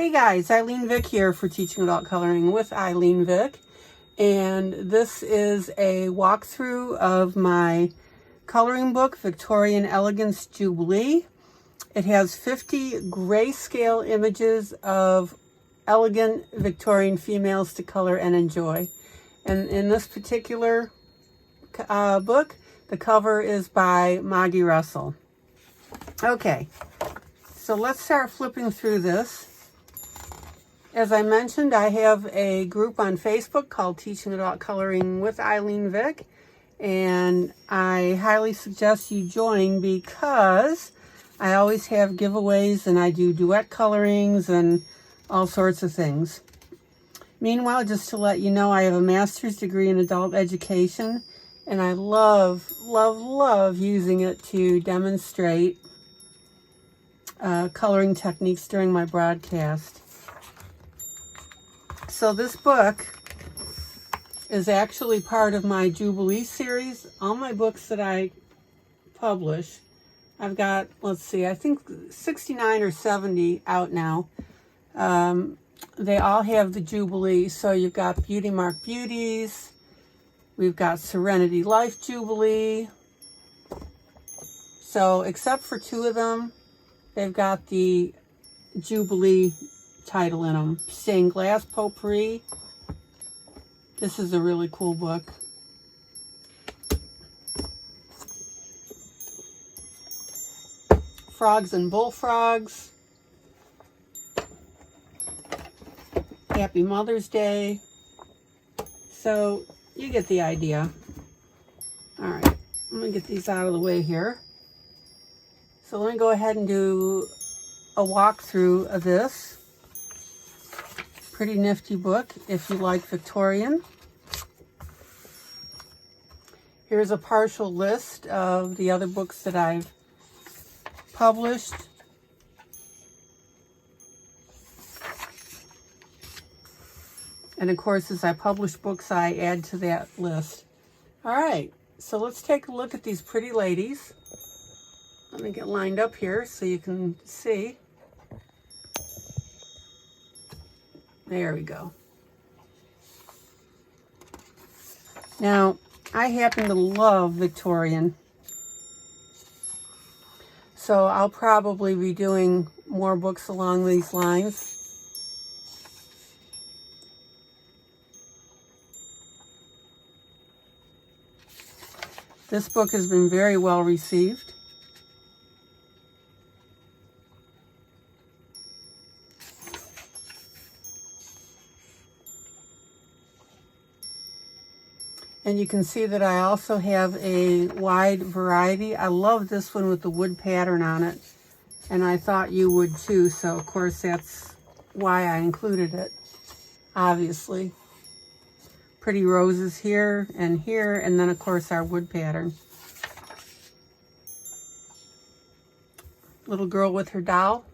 Hey guys, ILene Vick here for Teaching Adult Coloring with ILene Vick, and this is a walkthrough of my coloring book, Victorian Elegance Jubilee. It has 50 grayscale images of elegant Victorian females to color and enjoy. And in this particular book, the cover is by Maggie Russell. Okay, so let's start flipping through this. As I mentioned, I have a group on Facebook called Teaching Adult Coloring with ILene Vick, and I highly suggest you join because I always have giveaways and I do duet colorings and all sorts of things. Meanwhile, just to let you know, I have a master's degree in adult education, and I love, love, love using it to demonstrate coloring techniques during my broadcast. So this book is actually part of my Jubilee series. All my books that I publish, I've got, let's see, I think 69 or 70 out now. They all have the Jubilee. So you've got Beauty Mark Beauties. We've got Serenity Life Jubilee. So except for two of them, they've got the Jubilee title in them. Stained Glass Potpourri. This is a really cool book. Frogs and Bullfrogs. Happy Mother's Day. So you get the idea. All right, I'm gonna get these out of the way here. So let me go ahead and do a walkthrough of this. Pretty nifty book if you like Victorian. Here's a partial list of the other books that I've published. And of course, as I publish books, I add to that list. All right, so let's take a look at these pretty ladies. Let me get lined up here so you can see. There we go. Now, I happen to love Victorian, so I'll probably be doing more books along these lines. This book has been very well received. And you can see that I also have a wide variety. I love this one with the wood pattern on it, and I thought you would too, so of course that's why I included it, obviously. Pretty roses here, and then of course our wood pattern. Little girl with her doll.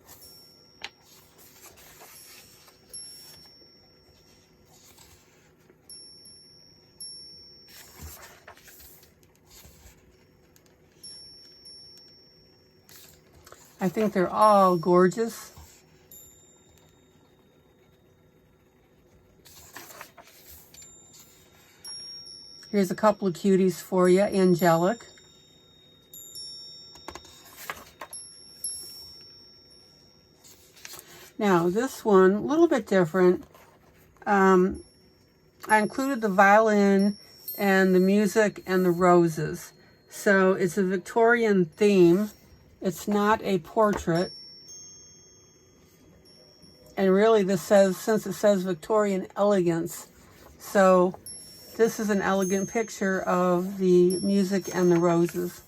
I think they're all gorgeous. Here's a couple of cuties for you, angelic. Now this one, a little bit different. I included the violin and the music and the roses. So it's a Victorian theme. It's not a portrait. And really this says, since it says Victorian Elegance, so this is an elegant picture of the music and the roses.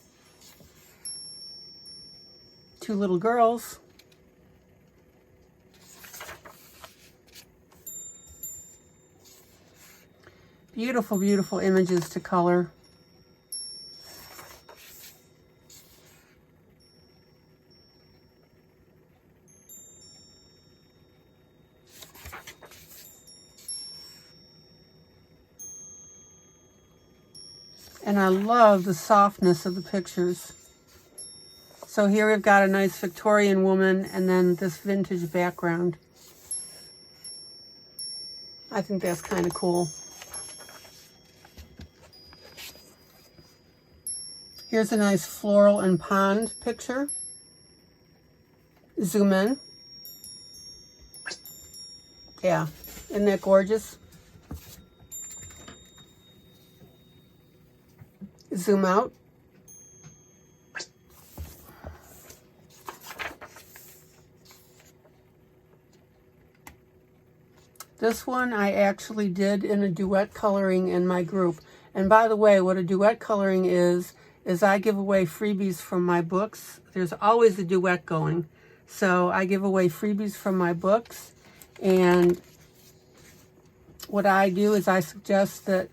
Two little girls. Beautiful, beautiful images to color. And I love the softness of the pictures. So here we've got a nice Victorian woman and then this vintage background. I think that's kind of cool. Here's a nice floral and pond picture. Zoom in. Yeah, isn't that gorgeous? Zoom out. This one I actually did in a duet coloring in my group. And by the way, what a duet coloring is I give away freebies from my books. There's always a duet going. So I give away freebies from my books. And what I do is I suggest that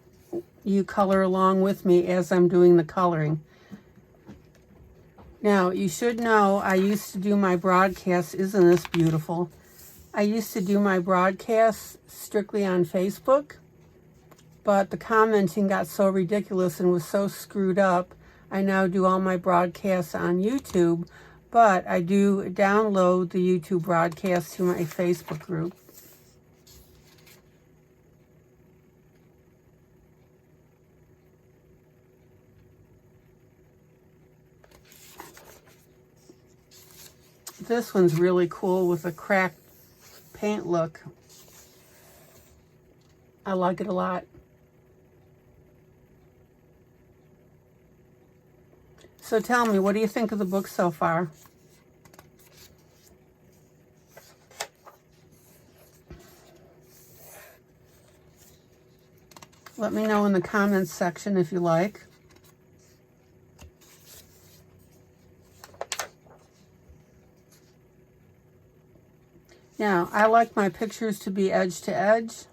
you color along with me as I'm doing the coloring. Now, you should know I used to do my broadcasts. Isn't this beautiful? I used to do my broadcasts strictly on Facebook, but the commenting got so ridiculous and was so screwed up. I now do all my broadcasts on YouTube, but I do download the YouTube broadcast to my Facebook group. This one's really cool with a cracked paint look. I like it a lot. So tell me, what do you think of the book so far? Let me know in the comments section if you like. Now, I like my pictures to be edge to edge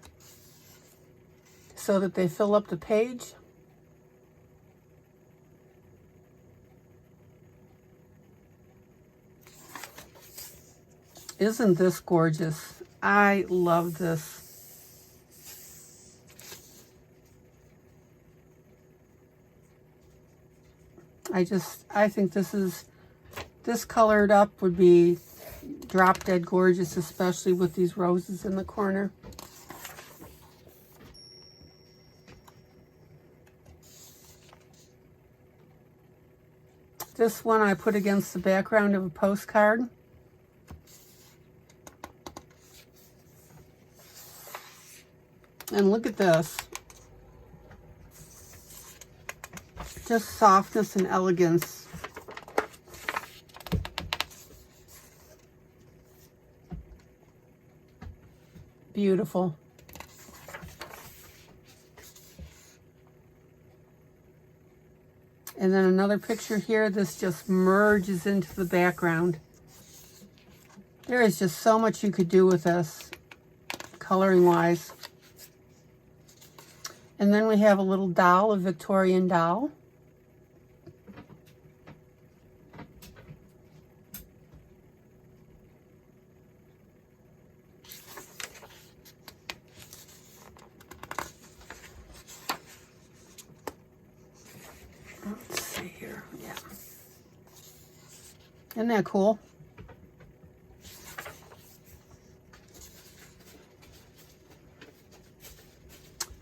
so that they fill up the page. Isn't this gorgeous? I love this. I think this colored up would be drop dead gorgeous, especially with these roses in the corner. This one I put against the background of a postcard. And look at this. Just softness and elegance. Beautiful. And then another picture here. This just merges into the background. There is just so much you could do with this, coloring wise. And then we have a little doll, a Victorian doll. Let's see here, yeah. Isn't that cool?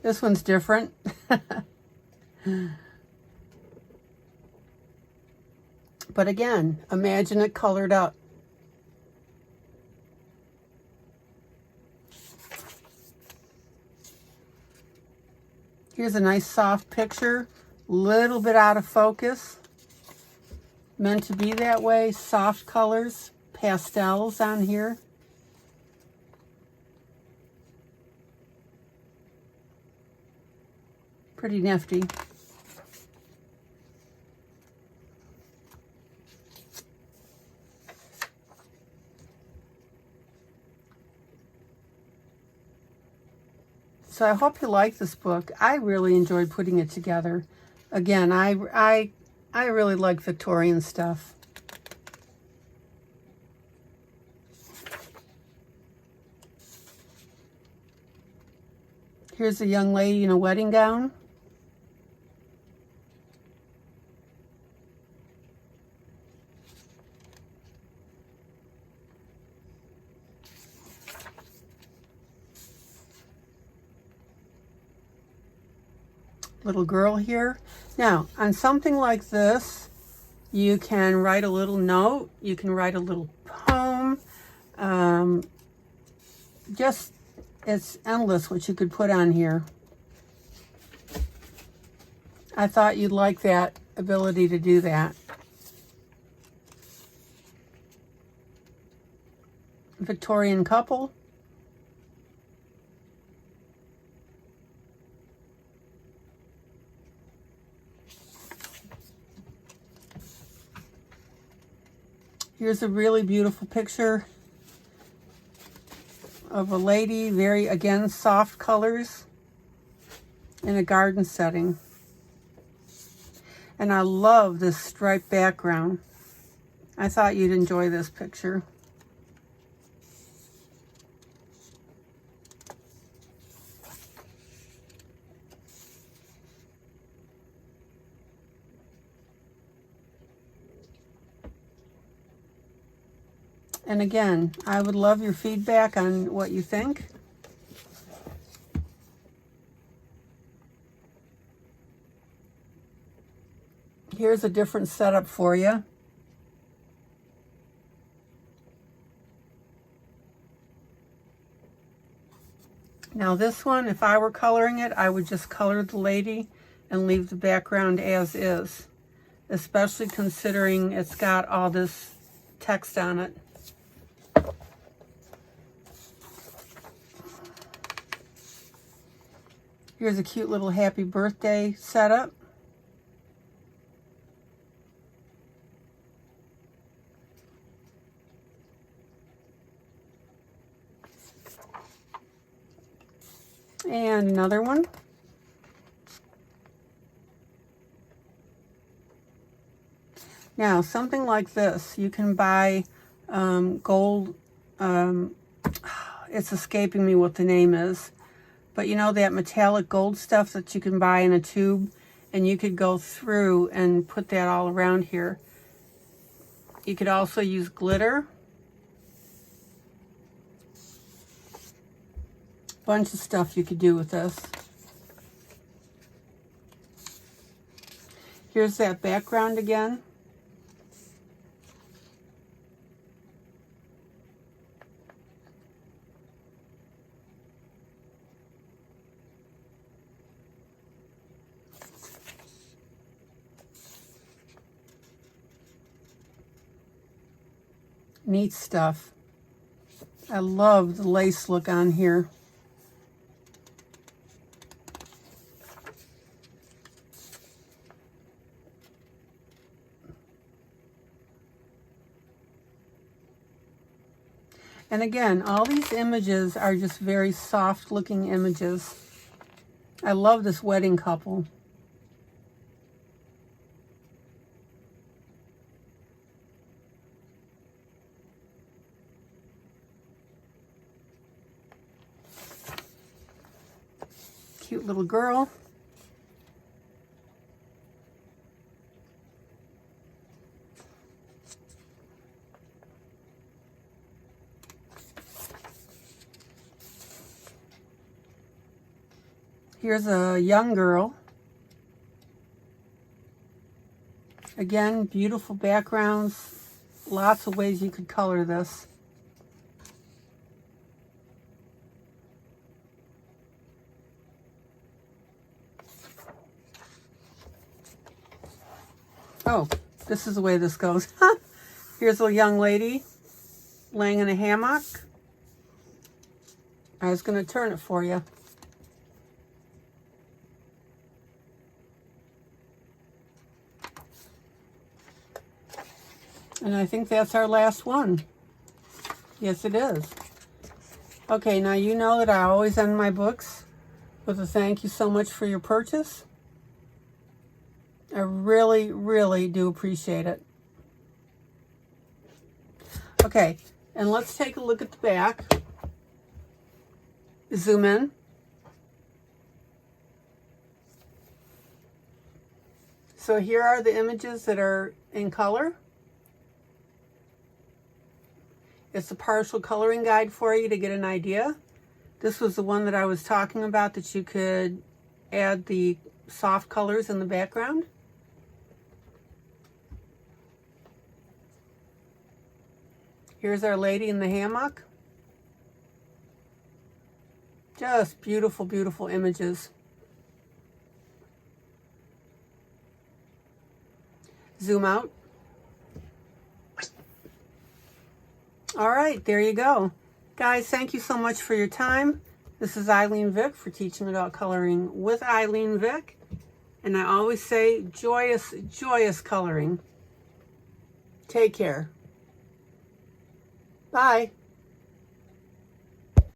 This one's different. But again, imagine it colored up. Here's a nice soft picture, little bit out of focus. Meant to be that way, soft colors, pastels on here. Pretty nifty. So I hope you like this book. I really enjoyed putting it together. Again, I really like Victorian stuff. Here's a young lady in a wedding gown. little girl here. Now, on something like this, you can write a little note, you can write a little poem. Just, it's endless what you could put on here. I thought you'd like that ability to do that. Victorian couple. Here's a really beautiful picture of a lady, very, again, soft colors in a garden setting. And I love this striped background. I thought you'd enjoy this picture. And again, I would love your feedback on what you think. Here's a different setup for you. Now this one, if I were coloring it, I would just color the lady and leave the background as is, especially considering it's got all this text on it. Here's a cute little happy birthday setup. And another one. Now, something like this, you can buy gold, it's escaping me what the name is, but you know that metallic gold stuff that you can buy in a tube, and you could go through and put that all around here. You could also use glitter. Bunch of stuff you could do with this. Here's that background again. Neat stuff. I love the lace look on here. And again, all these images are just very soft looking images. I love this wedding couple. Cute little girl. Here's a young girl. Again, beautiful backgrounds. Lots of ways you could color this. Oh, this is the way this goes. Here's a young lady laying in a hammock. I was going to turn it for you. And I think that's our last one. Yes, it is. Okay, now you know that I always end my books with a thank you so much for your purchase. I really, really do appreciate it. Okay, and let's take a look at the back. Zoom in. So here are the images that are in color. It's a partial coloring guide for you to get an idea. This was the one that I was talking about, that you could add the soft colors in the background. Here's Our Lady in the hammock. Just beautiful, beautiful images. Zoom out. All right, there you go. Guys, thank you so much for your time. This is ILene Vick for Teaching Adult Coloring with ILene Vick. And I always say joyous, joyous coloring. Take care. Bye.